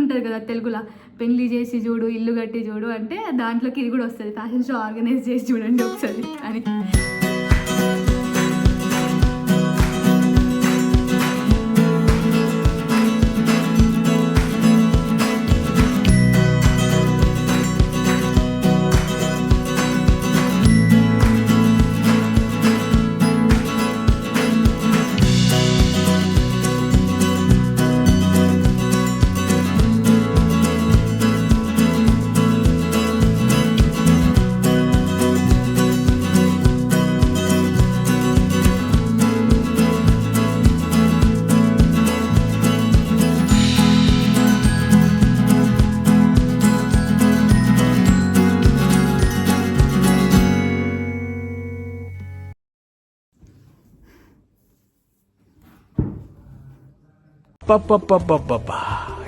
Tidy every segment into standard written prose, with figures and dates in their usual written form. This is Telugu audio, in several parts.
ఉంటుంది కదా తెలుగులో, పెళ్లి చేసి చూడు ఇల్లు కట్టి చూడు అంటే దాంట్లోకి ఇది కూడా వస్తుంది, ఫ్యాషన్ షో ఆర్గనైజ్ చేసి చూడండి ఒకసారి అని.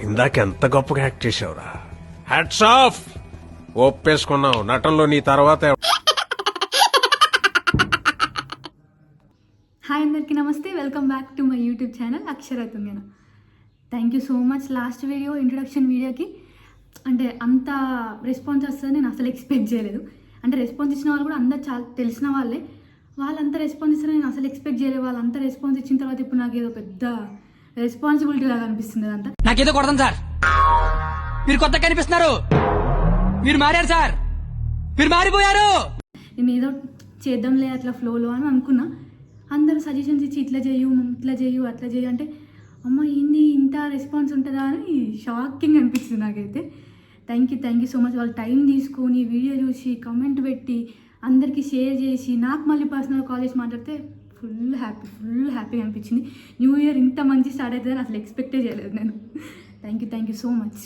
ఇందాక ఎంత గొప్పగా యాక్ట్ చేసావురా, హ్యాట్స్ ఆఫ్. ఒప్పేసుకున్నావు, నటనలో నీ తర్వాత. హాయ్ అందరికీ నమస్తే, welcome back to my YouTube channel Akshara Tungana. Thank you so much. Last video introduction వీడియోకి అంటే అంత రెస్పాన్స్ వస్తుంది నేను అసలు ఎక్స్పెక్ట్ చేయలేదు. అంటే రెస్పాన్స్ ఇచ్చిన వాళ్ళు కూడా అందరు చాలా తెలిసిన వాళ్ళే, వాళ్ళంతా రెస్పాన్స్ ఇస్తారు నేను అసలు ఎక్స్పెక్ట్ చేయలేదు. వాళ్ళంతా రెస్పాన్స్ ఇచ్చిన తర్వాత ఇప్పుడు నాకు ఏదో పెద్ద రెస్పాన్సిబిలిటీ లాగా అనిపిస్తుంది. అదంతా నాకేదో కొడతాను సార్, మీరు కొత్తగా కనిపిస్తున్నారు, మీరు మారారు సార్, మీరు మారిపోయారు. నేను ఏదో చేద్దాంలే అట్లా ఫ్లోలో అని అనుకున్నా. అందరూ సజెషన్స్ ఇచ్చి ఇట్లా చేయు అట్లా చేయు అంటే అమ్మ ఏంది ఇంత రెస్పాన్స్ ఉంటుందా అని షాకింగ్ అనిపిస్తుంది నాకైతే. Thank you so much. వాళ్ళు టైం తీసుకొని వీడియో చూసి కమెంట్ పెట్టి అందరికీ షేర్ చేసి నాకు మళ్ళీ పర్సనల్ కాల్ చేసి మాట్లాడితే ఫుల్ హ్యాపీగా అనిపించింది. న్యూ ఇయర్ ఇంత మంచి స్టార్ట్ అవుతుందని అసలు ఎక్స్పెక్టే చేయలేదు నేను. Thank you so much.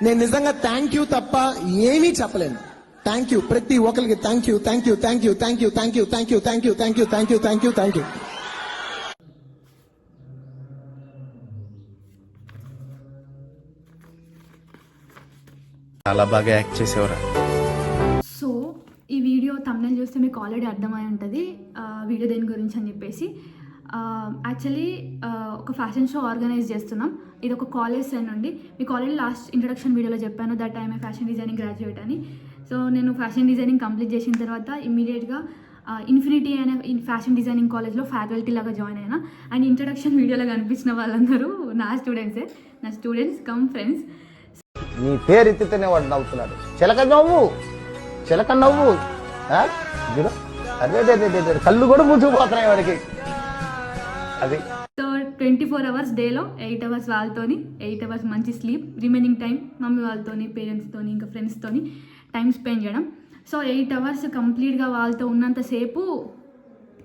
నేను నిజంగా థ్యాంక్ యూ తప్ప ఏమీ చెప్పలేను. థ్యాంక్ యూ ప్రతి ఒక్కరికి. Thank you. చాలా బాగా యాక్ట్ చేసేవరా. సో ఈ వీడియో తమ్నైల్ చూస్తే మీకు ఆల్రెడీ అర్థమై ఉంటుంది వీడియో దేని గురించి అని చెప్పేసి. యాక్చువల్లీ ఒక ఫ్యాషన్ షో ఆర్గనైజ్ చేస్తున్నాం. ఇది ఒక కాలేజ్ సైడ్ నుండి. మీకు ఆల్రెడీ లాస్ట్ ఇంట్రొడక్షన్ వీడియోలో చెప్పాను that I'm a fashion designing graduate అని. సో నేను ఫ్యాషన్ డిజైనింగ్ కంప్లీట్ చేసిన తర్వాత ఇమ్మీడియట్గా ఇన్ఫినిటీ అనే ఫ్యాషన్ డిజైనింగ్ కాలేజ్లో ఫ్యాకల్టీ లాగా జాయిన్ అయినా. అండ్ ఇంట్రొడక్షన్ వీడియోలో కనిపించిన వాళ్ళందరూ నా స్టూడెంట్స్ కమ్ ఫ్రెండ్స్. నీ పేరు ఎత్తితేనే వాడు నవ్వుతున్నాడు. చిలక నవ్వు అదే కళ్ళు కూడా మూసుకుపోతున్నాయి వాడికి. అది సో 24 hours డేలో 8 hours వాళ్ళతోని, 8 hours మంచి స్లీప్, రిమైనింగ్ టైం మమ్మీ వాళ్ళతోని, పేరెంట్స్తోని, ఇంకా ఫ్రెండ్స్తోని టైం స్పెండ్ చేయడం. సో 8 hours కంప్లీట్గా వాళ్ళతో ఉన్నంతసేపు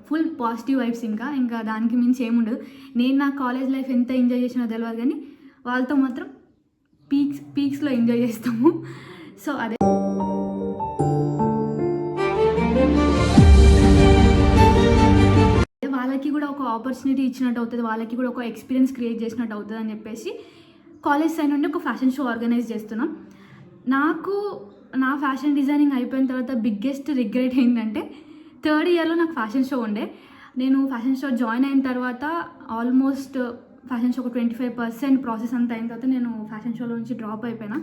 ఫుల్ పాజిటివ్ వైబ్స్. ఇంకా దానికి మించి ఏముండదు. నేను నా కాలేజ్ లైఫ్ ఎంత ఎంజాయ్ చేసినా తెలియదు కానీ వాళ్ళతో మాత్రం పీక్స్లో ఎంజాయ్ చేస్తాము. సో అదే వాళ్ళకి కూడా ఒక ఆపర్చునిటీ ఇచ్చినట్టు అవుతుంది, వాళ్ళకి కూడా ఒక ఎక్స్పీరియన్స్ క్రియేట్ చేసినట్టు అవుతుంది అని చెప్పేసి కాలేజ్ సైడ్ నుండి ఒక ఫ్యాషన్ షో ఆర్గనైజ్ చేస్తున్నాం. నాకు నా ఫ్యాషన్ డిజైనింగ్ అయిపోయిన తర్వాత బిగ్గెస్ట్ రిగ్రెట్ ఏంటంటే 3rd ఇయర్లో నాకు ఫ్యాషన్ షో ఉండే. నేను ఫ్యాషన్ షో జాయిన్ అయిన తర్వాత ఆల్మోస్ట్ ఫ్యాషన్ షో ఒక 25% ప్రాసెస్ అంతా అయిన తర్వాత నేను ఫ్యాషన్ షోలో నుంచి డ్రాప్ అయిపోయినా.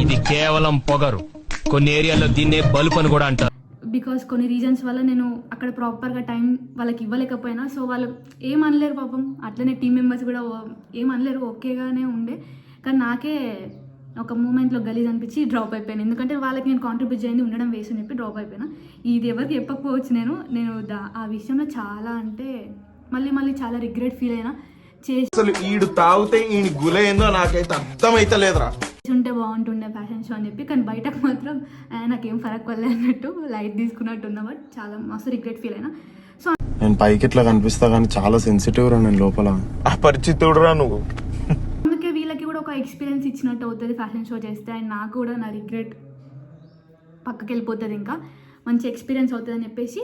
ఇది కేవలం పొగరు, కొన్ని ఏరియాలో దీన్నే బల్బ్ అని కూడా అంటారు. బికాస్ కొన్ని రీజన్స్ వల్ల నేను అక్కడ ప్రాపర్గా టైం వాళ్ళకి ఇవ్వలేకపోయినా. సో వాళ్ళు ఏమనలేరు పాపం, అట్లనే టీం మెంబర్స్ కూడా ఏమనలేరు, ఓకేగానే ఉండే. కానీ నాకే ఒక మూమెంట్లో గలీజ్ అనిపించి డ్రాప్ అయిపోయాను. ఎందుకంటే వాళ్ళకి నేను కాంట్రిబ్యూట్ చేయండి ఉండడం వేస్ట్ అని చెప్పి డ్రాప్ అయిపోయినా. ఇది ఎవరికి చెప్పకపోవచ్చు. నేను ఆ విషయంలో చాలా అంటే మళ్ళీ చాలా రిగ్రెట్ ఫీల్ అయినా. అసలు ఈడు తాగితే ఈయన గులైందో నాకైతే అర్థమైతే లేదురా. ఉంటే బాగుంటుండే ఫ్యాషన్ షో అని చెప్పి. కానీ బయటకు మాత్రం నాకేం ఫరక్ వల్లే అన్నట్టు లైట్ తీసుకున్నట్టు ఉన్నా. బట్ చాలా మస్తు రిగ్రెట్ ఫీల్ అయినా. సో నేను పైకి ఇట్లా కనిపిస్తా కానీ చాలా సెన్సిటివ్ రా నేను లోపల. అపరిచితుడురా నువ్వు. అందుకే వీళ్ళకి కూడా ఒక ఎక్స్పీరియన్స్ ఇచ్చినట్టు అవుతుంది ఫ్యాషన్ షో చేస్తే. అండ్ నాకు కూడా నా రిగ్రెట్ పక్కకి వెళ్ళిపోతుంది, ఇంకా మంచి ఎక్స్పీరియన్స్ అవుతుంది అని చెప్పేసి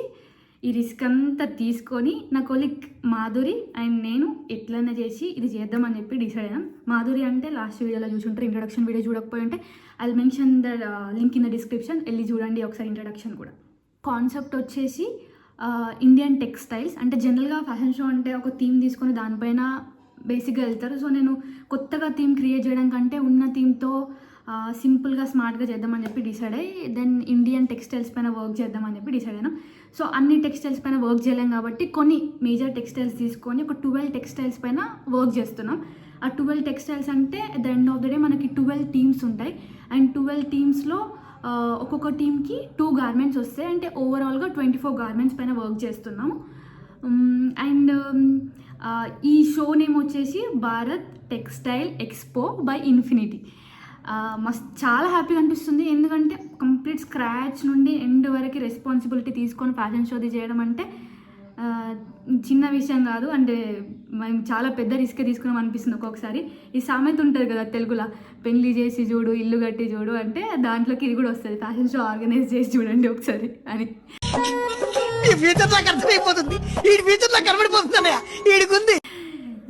ఈ రిస్క్ అంతా తీసుకొని నా కొలీగ్ మాధురి అండ్ నేను ఎట్లైనా చేసి ఇది చేద్దామని చెప్పి డిసైడ్ అయ్యాం. మాధురి అంటే లాస్ట్ వీడియోలో చూసుంటారు, ఇంట్రొడక్షన్ వీడియో చూడకపోయి ఉంటే I mention the link in the description, వెళ్ళి చూడండి ఒకసారి ఇంట్రొడక్షన్ కూడా. కాన్సెప్ట్ వచ్చేసి ఇండియన్ టెక్స్టైల్స్. అంటే జనరల్గా ఫ్యాషన్ షో అంటే ఒక థీమ్ తీసుకొని దానిపైన బేసిక్గా వెళ్తారు. సో నేను కొత్తగా థీమ్ క్రియేట్ చేయడం కంటే ఉన్న థీమ్తో సింపుల్గా స్మార్ట్గా చేద్దామని చెప్పి డిసైడ్ అయ్యి దెన్ ఇండియన్ టెక్స్టైల్స్ పైన వర్క్ చేద్దామని చెప్పి డిసైడ్ అయినాం. సో అన్ని టెక్స్టైల్స్ పైన వర్క్ చేయలేం కాబట్టి కొన్ని మేజర్ టెక్స్టైల్స్ తీసుకొని ఒక 12 టెక్స్టైల్స్ పైన వర్క్ చేస్తున్నాం. ఆ 12 టెక్స్టైల్స్ అంటే at the end of the day మనకి 12 టీమ్స్ ఉంటాయి. అండ్ 12 టీమ్స్లో ఒక్కొక్క టీమ్కి 2 గార్మెంట్స్ వస్తాయి. అంటే ఓవరాల్గా 24 గార్మెంట్స్ పైన వర్క్ చేస్తున్నాము. అండ్ ఈ షో నేమ్ వచ్చేసి Bharat textile expo by infinity. చాలా హ్యాపీగా అనిపిస్తుంది, ఎందుకంటే కంప్లీట్ స్క్రాచ్ నుండి ఎండ్ వరకు రెస్పాన్సిబిలిటీ తీసుకొని ఫ్యాషన్ షోది చేయడం అంటే చిన్న విషయం కాదు. అంటే మేము చాలా పెద్ద రిస్క్ తీసుకున్నాం అనిపిస్తుంది ఒక్కొక్కసారి. ఈ సామెత ఉంటుంది కదా తెలుగులో, పెళ్లి చేసి చూడు ఇల్లు కట్టి చూడు అంటే దాంట్లోకి ఇది కూడా వస్తుంది, ఫ్యాషన్ షో ఆర్గనైజ్ చేసి చూడండి ఒకసారి అని.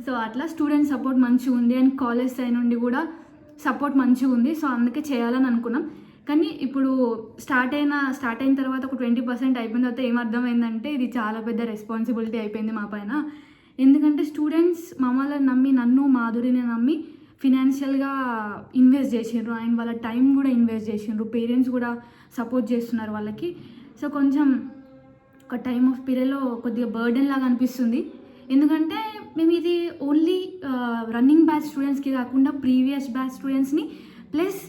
సో అట్లా స్టూడెంట్ సపోర్ట్ మంచిగా ఉంది అండ్ కాలేజ్ సైడ్ నుండి కూడా సపోర్ట్ మంచిగా ఉంది. సో అందుకే చేయాలని అనుకున్నాం. కానీ ఇప్పుడు స్టార్ట్ అయిన తర్వాత ఒక 20% అయిపోయిన తర్వాత ఏమర్థమైందంటే ఇది చాలా పెద్ద రెస్పాన్సిబిలిటీ అయిపోయింది మా పైన. ఎందుకంటే స్టూడెంట్స్ మమ్మల్ని నమ్మి, నన్ను మాధురిని నమ్మి ఫినాన్షియల్గా ఇన్వెస్ట్ చేసిండ్రు అండ్ వాళ్ళ టైం కూడా ఇన్వెస్ట్ చేసిండ్రు. పేరెంట్స్ కూడా సపోర్ట్ చేస్తున్నారు వాళ్ళకి. సో కొంచెం ఒక టైమ్ ఆఫ్ పీరియడ్లో కొద్దిగా బర్డెన్ లాగా అనిపిస్తుంది. ఎందుకంటే మేము ఇది ఓన్లీ రన్నింగ్ బ్యాచ్ స్టూడెంట్స్కి కాకుండా ప్రీవియస్ బ్యాచ్ స్టూడెంట్స్ని ప్లస్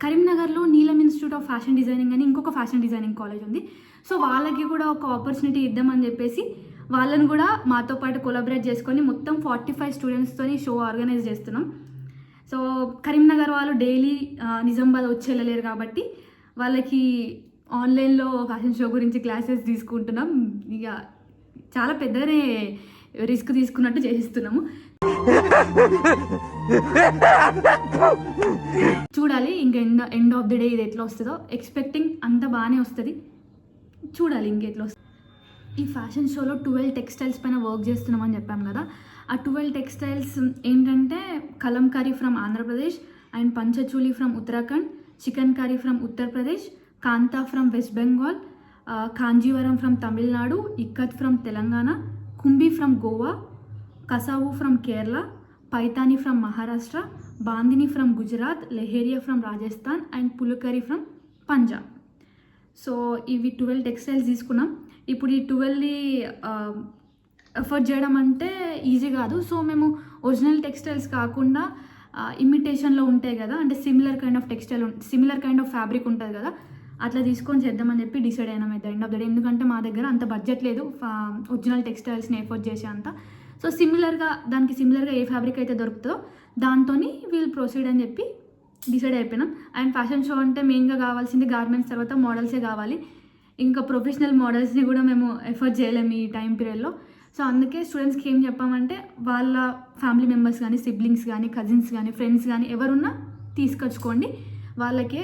కరీంనగర్లో నీలం ఇన్స్టిట్యూట్ ఆఫ్ ఫ్యాషన్ డిజైనింగ్ అని ఇంకొక ఫ్యాషన్ డిజైనింగ్ కాలేజ్ ఉంది. సో వాళ్ళకి కూడా ఒక ఆపర్చునిటీ ఇద్దామని చెప్పేసి వాళ్ళని కూడా మాతో పాటు కొలాబరేట్ చేసుకొని మొత్తం 45 స్టూడెంట్స్తో షో ఆర్గనైజ్ చేస్తున్నాం. సో కరీంనగర్ వాళ్ళు డైలీ నిజామాబాద్ వచ్చి వెళ్ళలేరు కాబట్టి వాళ్ళకి ఆన్లైన్లో ఫ్యాషన్ షో గురించి క్లాసెస్ తీసుకుంటున్నాం. ఇక చాలా పెద్దనే రిస్క్ తీసుకున్నట్టు చేసిస్తున్నాము. చూడాలి ఇంకా ఎండ్ ఆఫ్ ది డే ఇది ఎట్లా వస్తుందో. ఎక్స్పెక్టింగ్ అంత బాగానే వస్తుంది, చూడాలి ఇంకెట్లా వస్తుంది. ఈ ఫ్యాషన్ షోలో 12 టెక్స్టైల్స్ పైన వర్క్ చేస్తున్నామని చెప్పాం కదా. ఆ 12 టెక్స్టైల్స్ ఏంటంటే Kalamkari from Andhra Pradesh and Panchachuli from Uttarakhand, Chikankari from Uttar Pradesh, Kantha from West Bengal, Kanjeevaram from Tamil Nadu, Ikkat from Telangana, Kunbi from Goa, Kasavu from Kerala, Paithani from Maharashtra, Bandhani from Gujarat, Leheriya from Rajasthan and Phulkari from Punjab. So ఇవి 12 టెక్స్టైల్స్ తీసుకున్నాం. ఇప్పుడు ఈ 12 ఎఫర్ట్ చేయడం అంటే ఈజీ కాదు. సో మేము ఒరిజినల్ టెక్స్టైల్స్ కాకుండా ఇమిటేషన్లో ఉంటాయి కదా, అంటే similar kind of textile, similar kind of fabric ఉంటుంది కదా, అట్లా తీసుకొని చేద్దామని చెప్పి డిసైడ్ అయినాం at the end of the day. ఎందుకంటే మా దగ్గర అంత బడ్జెట్ లేదు ఒరిజినల్ టెక్స్టైల్స్ని ఎఫర్ట్ చేసే అంత. సో దానికి సిమిలర్గా ఏ ఫ్యాబ్రిక్ అయితే దొరుకుతుందో దాంతో వీల్ ప్రొసీడ్ అని చెప్పి డిసైడ్ అయిపోయినాం. అండ్ ఫ్యాషన్ షో అంటే మెయిన్గా కావాల్సింది గార్మెంట్స్, తర్వాత మోడల్సే కావాలి. ఇంకా ప్రొఫెషనల్ మోడల్స్ని కూడా మేము ఎఫర్ట్ చేయలేము ఈ టైం పీరియడ్లో. సో అందుకే స్టూడెంట్స్కి ఏం చెప్పామంటే వాళ్ళ ఫ్యామిలీ మెంబర్స్ కానీ, సిబ్లింగ్స్ కానీ, కజిన్స్ కానీ, ఫ్రెండ్స్ కానీ ఎవరున్నా తీసుకొచ్చుకోండి, వాళ్ళకే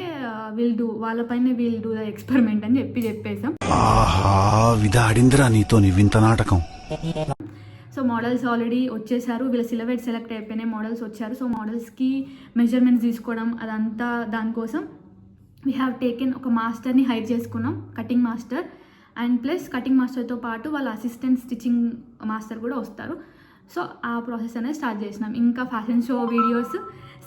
వాళ్ళపైన వీల్ డూ ద ఎక్స్పెరిమెంట్ అని చెప్పేసాం. విధాడింద్రా నీతో వింత నాటకం. సో మోడల్స్ ఆల్రెడీ వచ్చేసారు, వీళ్ళ సిలబెట్ సెలెక్ట్ అయిపోయినాయి, మోడల్స్ వచ్చారు. సో మోడల్స్కి మెజర్మెంట్స్ తీసుకోవడం అదంతా దానికోసం వీ హ్యావ్ టేకెన్ ఒక మాస్టర్ని హైర్ చేసుకున్నాం, cutting master. And plus cutting మాస్టర్తో పాటు వాళ్ళ అసిస్టెంట్ స్టిచ్చింగ్ మాస్టర్ కూడా వస్తారు. సో ఆ ప్రాసెస్ అనేది స్టార్ట్ చేసినాం. ఇంకా ఫ్యాషన్ షో వీడియోస్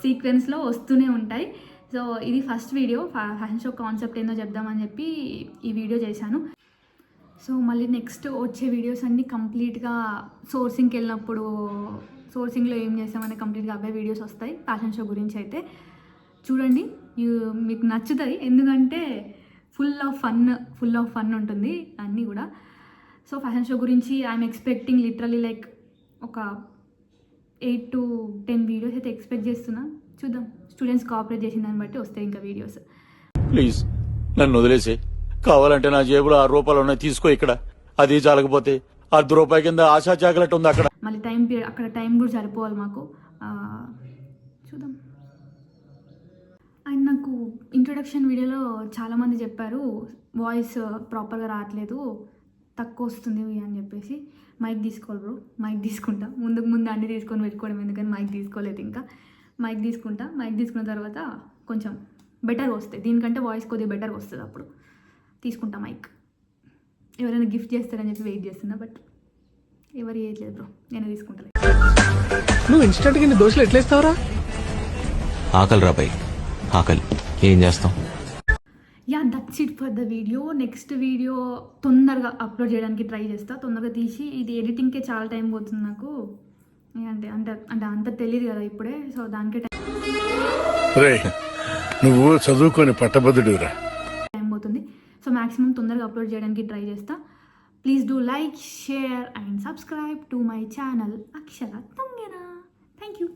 సీక్వెన్స్లో వస్తూనే ఉంటాయి. సో ఇది first video, fashion show concept ఏందో చెప్దామని చెప్పి ఈ వీడియో చేశాను. సో మళ్ళీ నెక్స్ట్ వచ్చే వీడియోస్ అన్నీ కంప్లీట్గా సోర్సింగ్కి వెళ్ళినప్పుడు సోర్సింగ్లో ఏం చేస్తామని కంప్లీట్గా అవే వీడియోస్ వస్తాయి. ఫ్యాషన్ షో గురించి అయితే చూడండి, మీకు నచ్చుతుంది. ఎందుకంటే ఫుల్ ఆఫ్ ఫన్ ఉంటుంది అన్నీ కూడా. సో ఫ్యాషన్ షో గురించి ఐఎమ్ ఎక్స్పెక్టింగ్ లిటరలీ లైక్ ఒక 8 to 10 వీడియోస్ అయితే ఎక్స్పెక్ట్ చేస్తున్నా. చూద్దాం, స్టూడెంట్స్ కోఆపరేట్ చేసిన దాన్ని బట్టి వస్తాయి ఇంకా వీడియోస్. ప్లీజ్ నన్ను వదిలేసి, కావాలంటే నా జేబులో 6 రూపాయలు ఉన్నాయి తీసుకో. ఇక్కడ అది చాలకపోతే ₹1 కింద ఆశా చాకలెట్ ఉంది అక్కడ. మళ్ళీ అక్కడ టైం కూడా సరిపోవాలి మాకు. చూద్దాం. అండ్ నాకు ఇంట్రొడక్షన్ వీడియోలో చాలామంది చెప్పారు వాయిస్ ప్రాపర్గా రావట్లేదు, తక్కువ వస్తుంది అని చెప్పేసి. మైక్ తీసుకోవాలి బ్రో, మైక్ తీసుకుంటా. ముందు అన్నీ తీసుకొని పెట్టుకోవడం ఎందుకని మైక్ తీసుకోలేదు. ఇంకా మైక్ తీసుకున్న తర్వాత కొంచెం బెటర్గా వస్తాయి, దీనికంటే వాయిస్ కొద్దిగా బెటర్గా వస్తుంది. అప్పుడు తీసుకుంటా మైక్. ఎవరైనా గిఫ్ట్ చేస్తారని చెప్పి వెయిట్ చేస్తున్నా, బట్ ఎవరు చేయట్లేదు బ్రో, నేను తీసుకుంటా. నువ్వు ఇన్స్టెంట్ గా దోశలు ఎట్లేస్తావురా? ఆకలి రాబాయ్, ఆకలి. ఏం చేస్తాం? Yeah that's it for the video. Next video తొందరగా అప్లోడ్ చేయడానికి ట్రై చేస్తా. తొందరగా తీసి, ఇది ఎడిటింగ్కే చాలా టైం పోతుంది నాకు. అంటే అంటే అంటే అంత తెలియదు కదా ఇప్పుడే, సో దానికే నువ్వు చదువుకొని పట్టభద్రుడిరా. టైం పోతుంది. సో మ్యాక్సిమం తొందరగా అప్లోడ్ చేయడానికి ట్రై చేస్తా. Please do like, share and subscribe to my channel Akshara Tangera. Thank you.